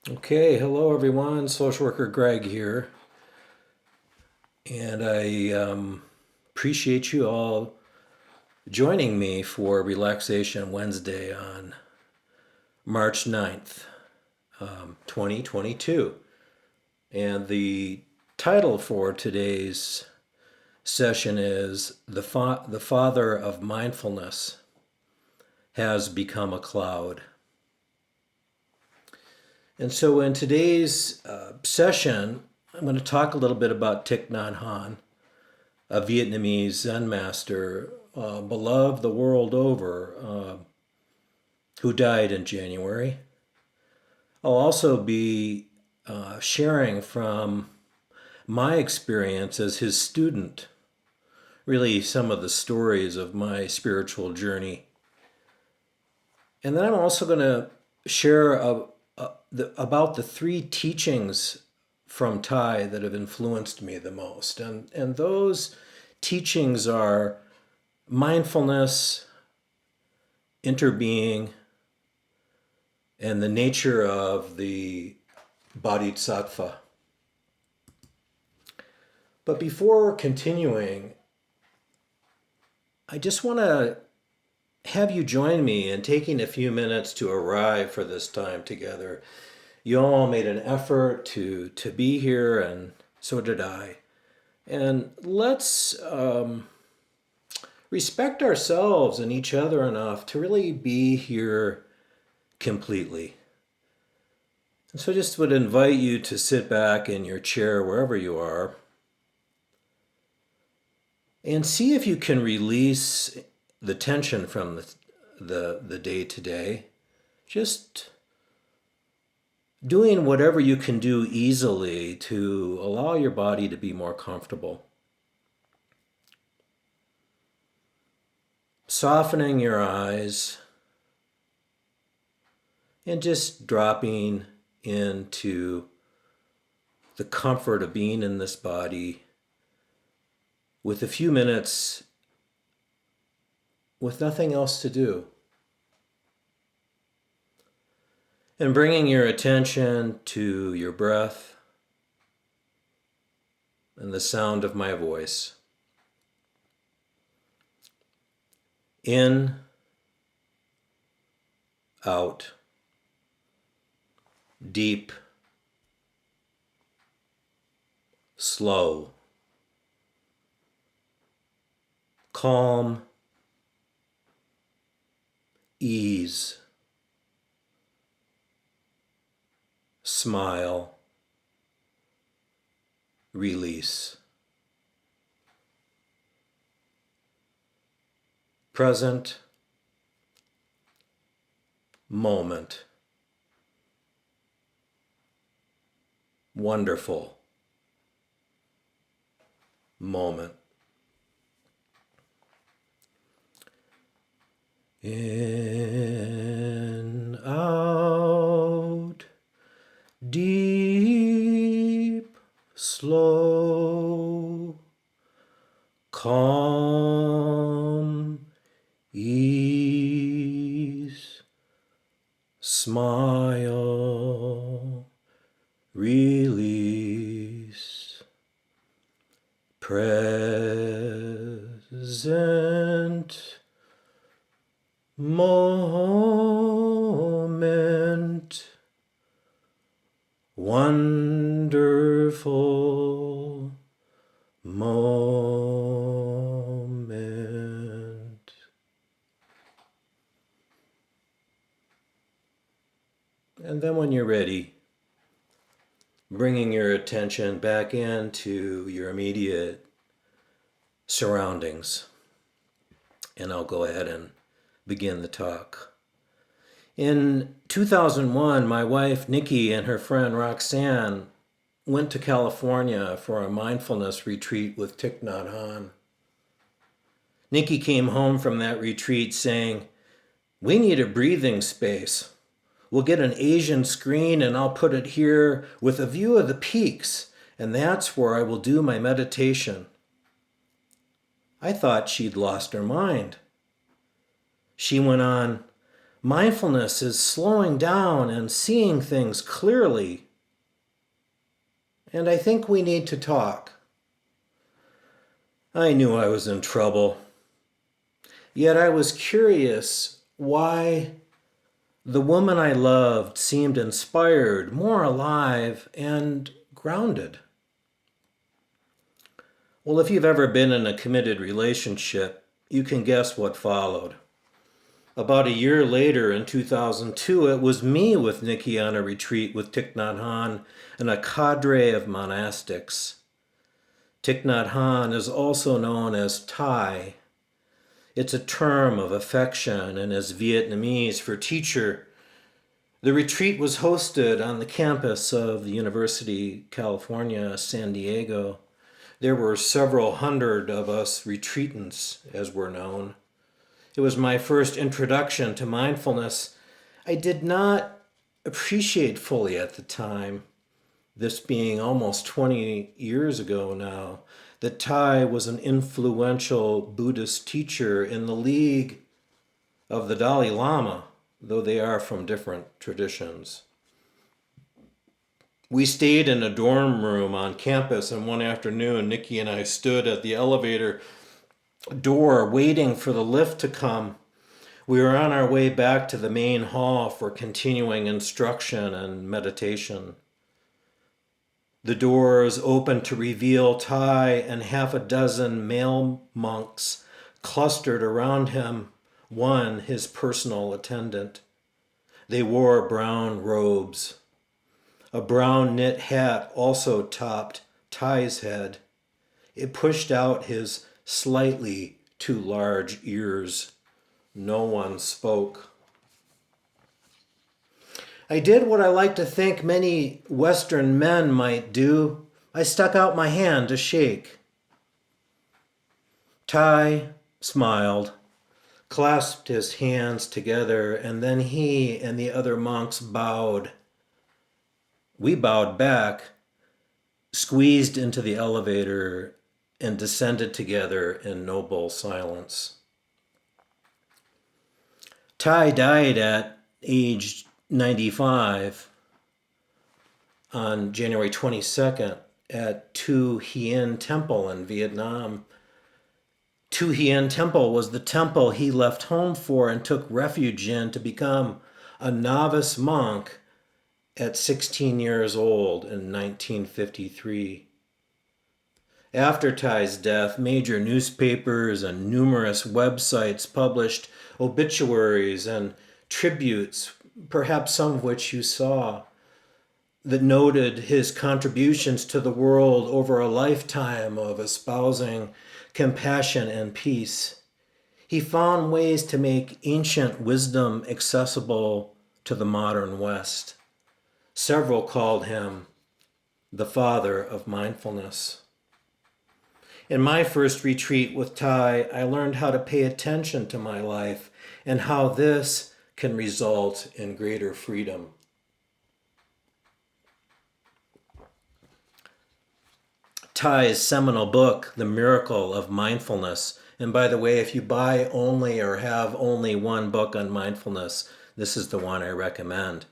Okay, hello everyone. Social worker Greg here, and I appreciate you all joining me for Relaxation Wednesday on March 9th, 2022. And the title for today's session is The Father of Mindfulness Has Become a Cloud. And so in today's session, I'm going to talk a little bit about Thich Nhat Hanh, a Vietnamese Zen master, beloved the world over, who died in January. I'll also be sharing from my experience as his student, really some of the stories of my spiritual journey. And then I'm also going to share about the three teachings from Thai that have influenced me the most. And those teachings are mindfulness, interbeing, and the nature of the bodhisattva. But before continuing, I just want to have you join me in taking a few minutes to arrive for this time together. You all made an effort to be here, and so did I. And let's respect ourselves and each other enough to really be here completely. And so I just would invite you to sit back in your chair wherever you are and see if you can release the tension from the day to day. Just doing whatever you can do easily to allow your body to be more comfortable. Softening your eyes and just dropping into the comfort of being in this body with a few minutes with nothing else to do. And bringing your attention to your breath and the sound of my voice. In, out, deep, slow, calm, ease, smile, release. Present moment. Wonderful moment. In, out, deep, slow, calm, ease, smile, release, present moment, wonderful moment. And then when you're ready, bringing your attention back into your immediate surroundings. And I'll go ahead and begin the talk. In 2001, my wife Nikki and her friend Roxanne went to California for a mindfulness retreat with Thich Nhat Hanh. Nikki came home from that retreat saying, "We need a breathing space. We'll get an Asian screen and I'll put it here with a view of the peaks, and that's where I will do my meditation." I thought she'd lost her mind. She went on, Mindfulness is slowing down and seeing things clearly. And I think we need to talk. I knew I was in trouble. Yet I was curious why the woman I loved seemed inspired, more alive, and grounded. Well, if you've ever been in a committed relationship, you can guess what followed. About a year later, in 2002, it was me with Nikki on a retreat with Thich Nhat Hanh and a cadre of monastics. Thich Nhat Hanh is also known as Thai. It's a term of affection and is Vietnamese for teacher. The retreat was hosted on the campus of the University of California, San Diego. There were several hundred of us retreatants, as we're known. It was my first introduction to mindfulness. I did not appreciate fully at the time, this being almost 20 years ago now, that Thai was an influential Buddhist teacher in the league of the Dalai Lama, though they are from different traditions. We stayed in a dorm room on campus, and one afternoon, Nikki and I stood at the elevator door waiting for the lift to come. We were on our way back to the main hall for continuing instruction and meditation. The doors opened to reveal Thai and half a dozen male monks clustered around him, one his personal attendant. They wore brown robes. A brown knit hat also topped Thai's head. It pushed out his slightly too large ears. No one spoke. I did what I like to think many Western men might do. I stuck out my hand to shake. Thai smiled, clasped his hands together, and then he and the other monks bowed. We bowed back, squeezed into the elevator, and descended together in noble silence. Thai died at age 95 on January 22nd at Tu Hien Temple in Vietnam. Tu Hien Temple was the temple he left home for and took refuge in to become a novice monk at 16 years old in 1953. After Thai's death, major newspapers and numerous websites published obituaries and tributes, perhaps some of which you saw, that noted his contributions to the world over a lifetime of espousing compassion and peace. He found ways to make ancient wisdom accessible to the modern West. Several called him the Father of Mindfulness. In my first retreat with Thai, I learned how to pay attention to my life and how this can result in greater freedom. Thai's seminal book, The Miracle of Mindfulness, and by the way, if you buy only or have only one book on mindfulness, this is the one I recommend.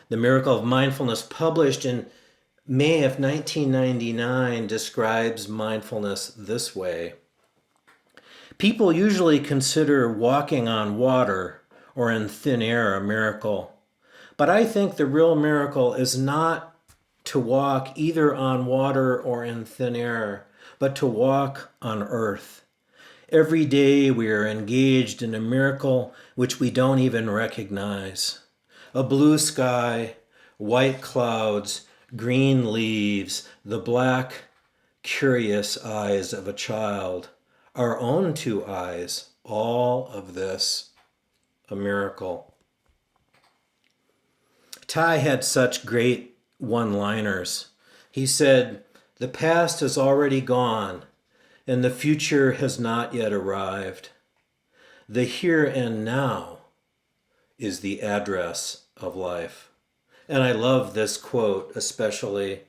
The Miracle of Mindfulness, published in May of 1999, describes mindfulness this way. People usually consider walking on water or in thin air a miracle. But I think the real miracle is not to walk either on water or in thin air, but to walk on earth. Every day we are engaged in a miracle which we don't even recognize. A blue sky, white clouds, green leaves, the black, curious eyes of a child, our own two eyes, all of this a miracle. Thai had such great one-liners. He said, "The past has already gone, and the future has not yet arrived. The here and now is the address of life." And I love this quote especially.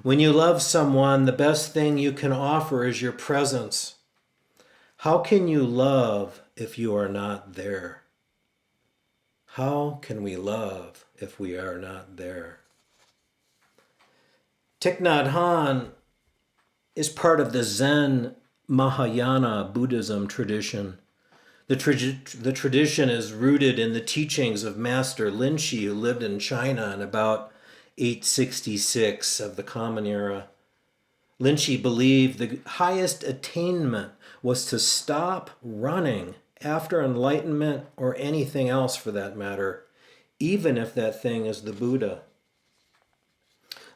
When you love someone, the best thing you can offer is your presence. How can you love if you are not there? How can we love if we are not there? Thich Nhat Hanh is part of the Zen Mahayana Buddhism tradition. The tradition is rooted in the teachings of Master Linchi, who lived in China in about 866 of the Common Era. Linchi believed the highest attainment was to stop running after enlightenment or anything else for that matter, even if that thing is the Buddha.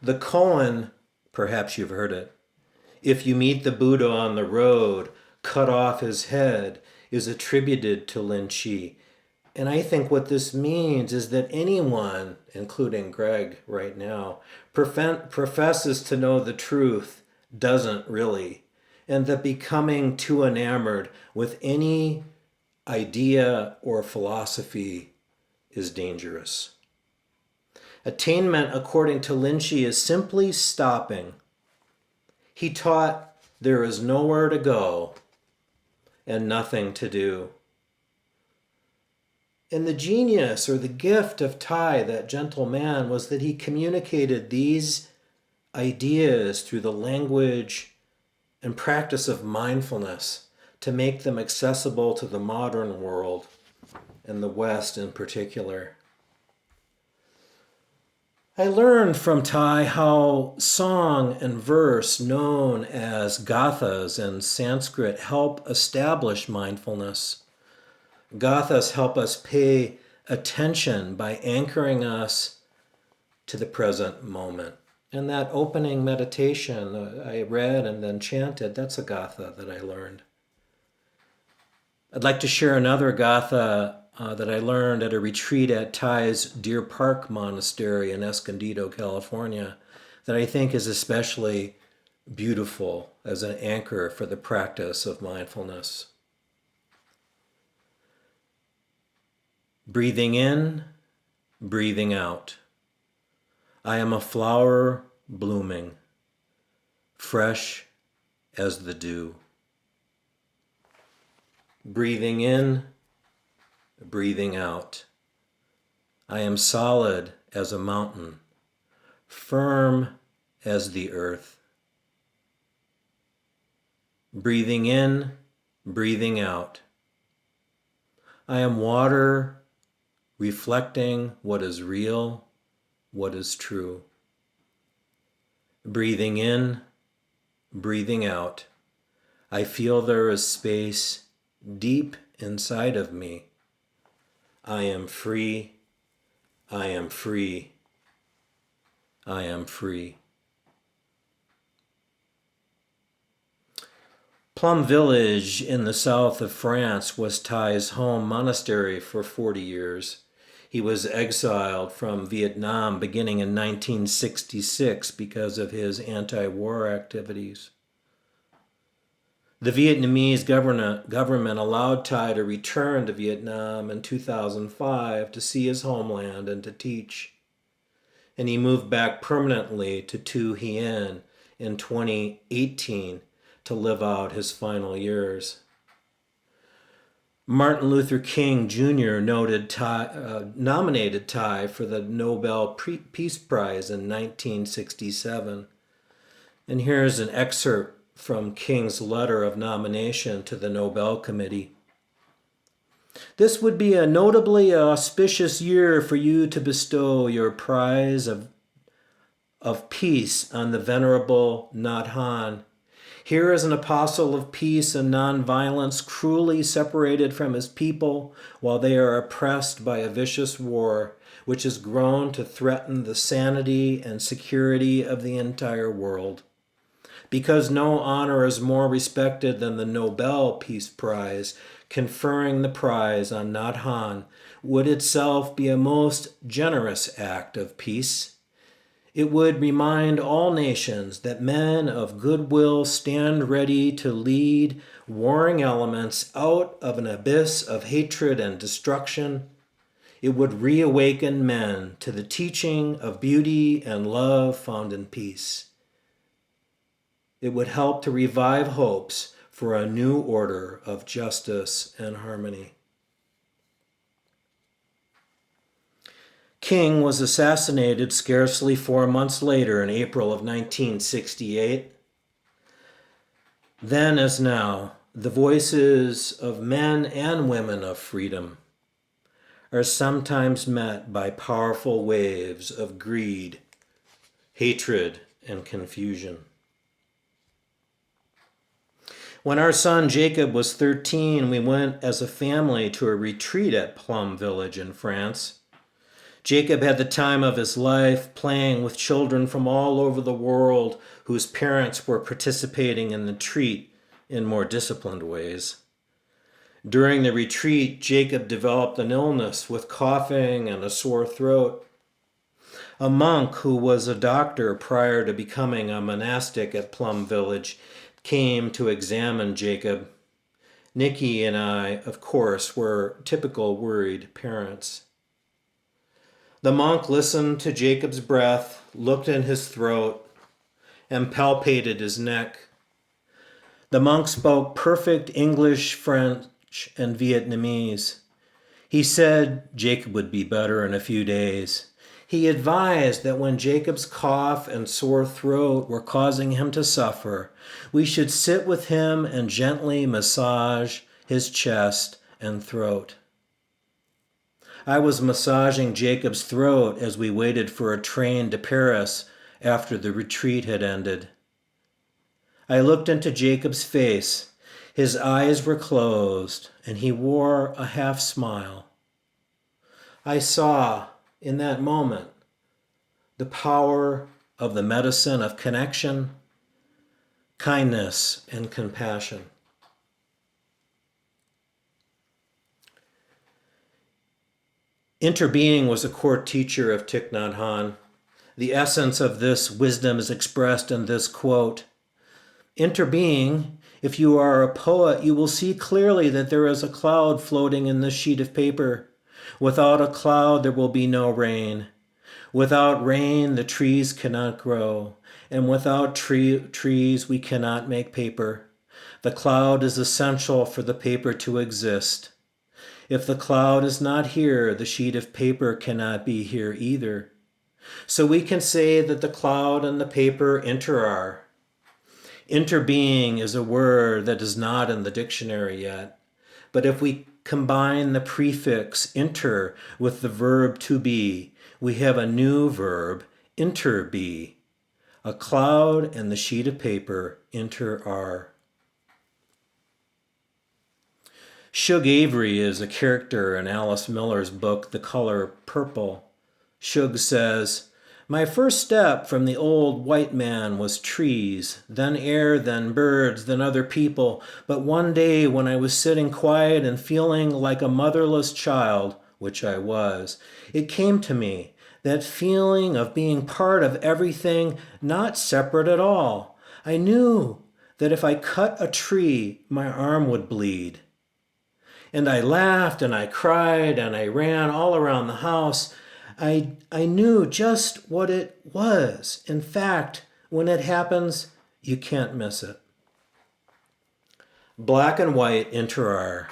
The koan, perhaps you've heard it, if you meet the Buddha on the road, cut off his head, is attributed to Linchi. And I think what this means is that anyone, including Greg right now, professes to know the truth doesn't really, and that becoming too enamored with any idea or philosophy is dangerous. Attainment, according to Linchi, is simply stopping. He taught there is nowhere to go and nothing to do. And the genius or the gift of Thai, that gentle man, was that he communicated these ideas through the language and practice of mindfulness to make them accessible to the modern world and the West in particular. I learned from Thai how song and verse, known as gathas in Sanskrit, help establish mindfulness. Gathas help us pay attention by anchoring us to the present moment. And that opening meditation I read and then chanted, that's a gatha that I learned. I'd like to share another gatha that I learned at a retreat at Thai's Deer Park Monastery in Escondido, California, that I think is especially beautiful as an anchor for the practice of mindfulness. Breathing in, breathing out. I am a flower blooming, fresh as the dew. Breathing in, breathing out. I am solid as a mountain, firm as the earth. Breathing in, breathing out. I am water reflecting what is real, what is true. Breathing in, breathing out. I feel there is space deep inside of me. I am free, I am free, I am free. Plum Village in the south of France was Thai's home monastery for 40 years. He was exiled from Vietnam beginning in 1966 because of his anti-war activities. The Vietnamese government allowed Thai to return to Vietnam in 2005 to see his homeland and to teach. And he moved back permanently to Tu Hien in 2018 to live out his final years. Martin Luther King Jr. nominated Thai for the Nobel Peace Prize in 1967. And here's an excerpt from King's letter of nomination to the Nobel Committee. This would be a notably auspicious year for you to bestow your prize of peace on the Venerable Nhat Hanh. Here is an apostle of peace and nonviolence, cruelly separated from his people while they are oppressed by a vicious war, which has grown to threaten the sanity and security of the entire world. Because no honor is more respected than the Nobel Peace Prize, conferring the prize on Nhat Hanh would itself be a most generous act of peace. It would remind all nations that men of goodwill stand ready to lead warring elements out of an abyss of hatred and destruction. It would reawaken men to the teaching of beauty and love found in peace. It would help to revive hopes for a new order of justice and harmony. King was assassinated scarcely 4 months later in April of 1968. Then as now, the voices of men and women of freedom are sometimes met by powerful waves of greed, hatred, and confusion. When our son Jacob was 13, we went as a family to a retreat at Plum Village in France. Jacob had the time of his life playing with children from all over the world whose parents were participating in the retreat in more disciplined ways. During the retreat, Jacob developed an illness with coughing and a sore throat. A monk who was a doctor prior to becoming a monastic at Plum Village came to examine Jacob. Nikki and I, of course, were typical worried parents. The monk listened to Jacob's breath, looked in his throat, and palpated his neck. The monk spoke perfect English, French, and Vietnamese. He said Jacob would be better in a few days. He advised that when Jacob's cough and sore throat were causing him to suffer, we should sit with him and gently massage his chest and throat. I was massaging Jacob's throat as we waited for a train to Paris after the retreat had ended. I looked into Jacob's face. His eyes were closed, and he wore a half smile. I saw, in that moment, the power of the medicine of connection, kindness, and compassion. Interbeing was a core teacher of Thich Nhat Hanh. The essence of this wisdom is expressed in this quote: Interbeing, if you are a poet, you will see clearly that there is a cloud floating in this sheet of paper. Without a cloud, there will be no rain. Without rain, the trees cannot grow. And without trees, we cannot make paper. The cloud is essential for the paper to exist. If the cloud is not here, the sheet of paper cannot be here either. So we can say that the cloud and the paper inter-are. Interbeing is a word that is not in the dictionary yet. But if we combine the prefix inter with the verb to be, we have a new verb, interbe. A cloud and the sheet of paper inter-are. Shug Avery is a character in Alice Miller's book, The Color Purple. Shug says, "My first step from the old white man was trees, then air, then birds, then other people. But one day when I was sitting quiet and feeling like a motherless child, which I was, it came to me, that feeling of being part of everything, not separate at all. I knew that if I cut a tree, my arm would bleed. And I laughed and I cried and I ran all around the house. I knew just what it was. In fact, when it happens, you can't miss it." Black and white inter-are.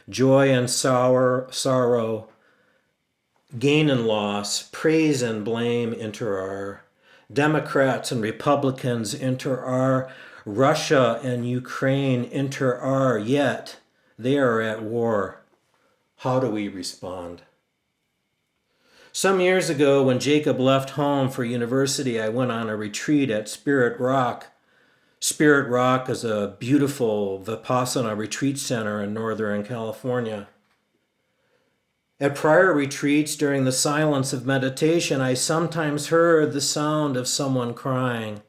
Joy and sorrow, gain and loss, praise and blame inter-are. Democrats and Republicans inter-are. Russia and Ukraine inter-are, yet they are at war. How do we respond? Some years ago, when Jacob left home for university, I went on a retreat at Spirit Rock. Spirit Rock is a beautiful Vipassana retreat center in Northern California. At prior retreats, during the silence of meditation, I sometimes heard the sound of someone crying.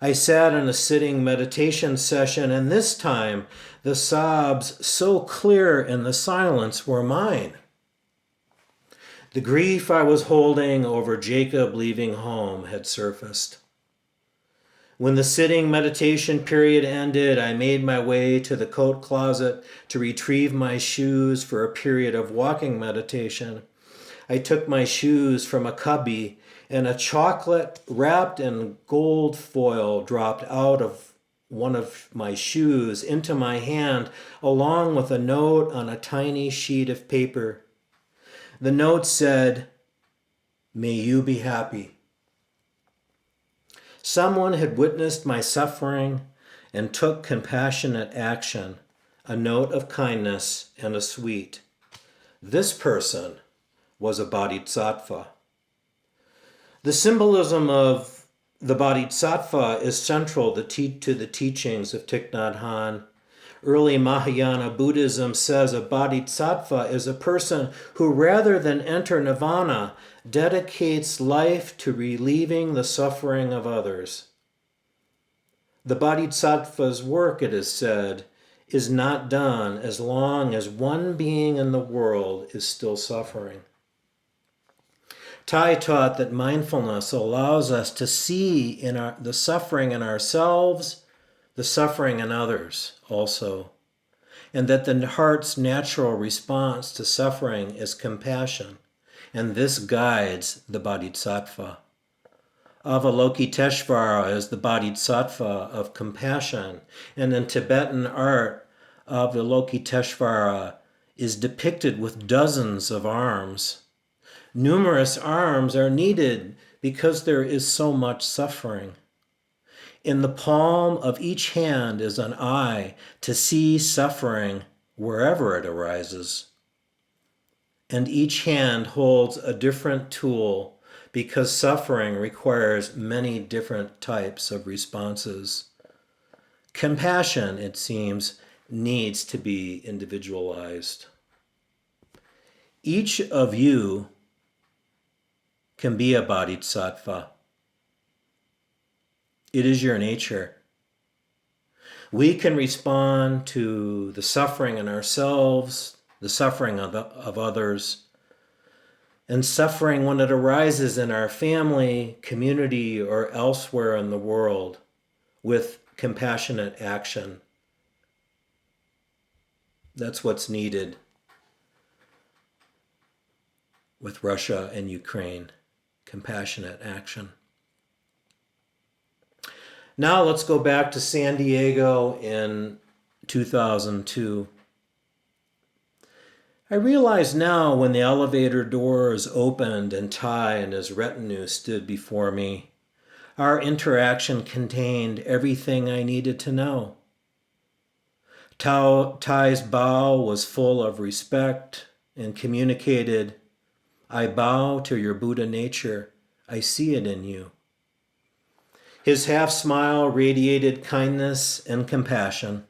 I sat in a sitting meditation session, and this time the sobs, so clear in the silence, were mine. The grief I was holding over Jacob leaving home had surfaced. When the sitting meditation period ended, I made my way to the coat closet to retrieve my shoes for a period of walking meditation. I took my shoes from a cubby, and a chocolate wrapped in gold foil dropped out of one of my shoes into my hand, along with a note on a tiny sheet of paper. The note said, "May you be happy." Someone had witnessed my suffering and took compassionate action, a note of kindness and a sweet. This person was a bodhisattva. The symbolism of the bodhisattva is central to the teachings of Thich Nhat Hanh. Early Mahayana Buddhism says a bodhisattva is a person who, rather than enter nirvana, dedicates life to relieving the suffering of others. The bodhisattva's work, it is said, is not done as long as one being in the world is still suffering. Thich taught that mindfulness allows us to see the suffering in ourselves, the suffering in others also, and that the heart's natural response to suffering is compassion, and this guides the bodhisattva. Avalokiteshvara is the bodhisattva of compassion, and in Tibetan art, Avalokiteshvara is depicted with dozens of arms. Numerous arms are needed because there is so much suffering. In the palm of each hand is an eye to see suffering wherever it arises. And each hand holds a different tool because suffering requires many different types of responses. Compassion, it seems, needs to be individualized. Each of you can be a bodhisattva. It is your nature. We can respond to the suffering in ourselves, the suffering of others, and suffering when it arises in our family, community, or elsewhere in the world with compassionate action. That's what's needed with Russia and Ukraine, compassionate action. Now let's go back to San Diego in 2002. I realize now when the elevator doors opened and Ty and his retinue stood before me, our interaction contained everything I needed to know. Ty's bow was full of respect and communicated, "I bow to your Buddha nature. I see it in you." His half smile radiated kindness and compassion.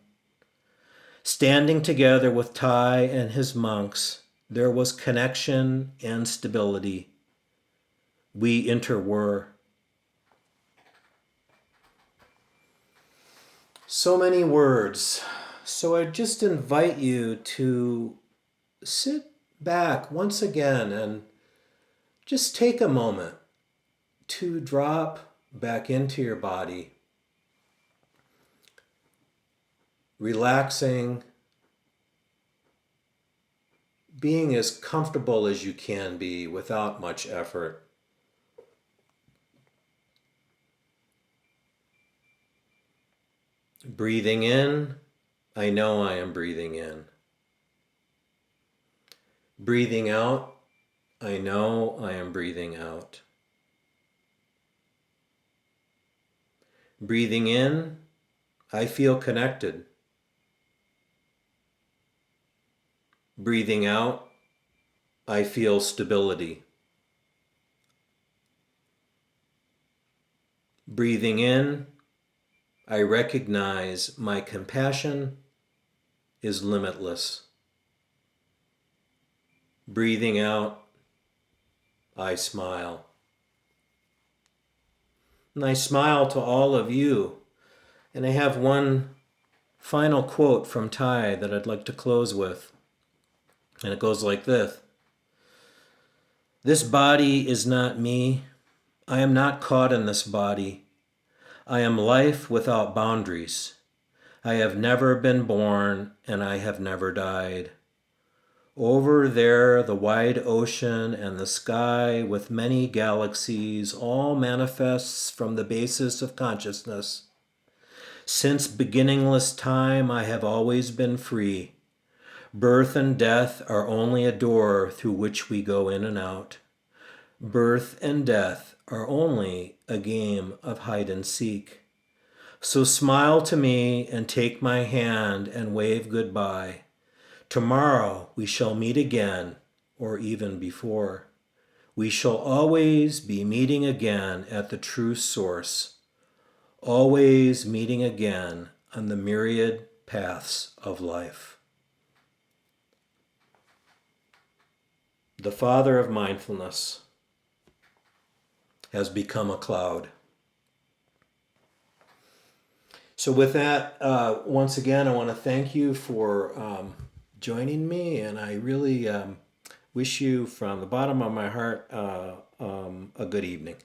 Standing together with Ty and his monks, there was connection and stability. We interwere. So many words. So I just invite you to sit back once again and just take a moment to drop back into your body, relaxing, being as comfortable as you can be without much effort. Breathing in, I know I am breathing in. Breathing out, I know I am breathing out. Breathing in, I feel connected. Breathing out, I feel stability. Breathing in, I recognize my compassion is limitless. Breathing out, I smile. And I smile to all of you. And I have one final quote from Ty that I'd like to close with. And it goes like this. "This body is not me. I am not caught in this body. I am life without boundaries. I have never been born and I have never died. Over there, the wide ocean and the sky with many galaxies all manifests from the basis of consciousness. Since beginningless time, I have always been free. Birth and death are only a door through which we go in and out. Birth and death are only a game of hide and seek. So smile to me and take my hand and wave goodbye. Tomorrow we shall meet again, or even before. We shall always be meeting again at the true source, always meeting again on the myriad paths of life. The Father of Mindfulness has become a cloud. So with that, once again, I want to thank you for joining me, and I really wish you from the bottom of my heart a good evening.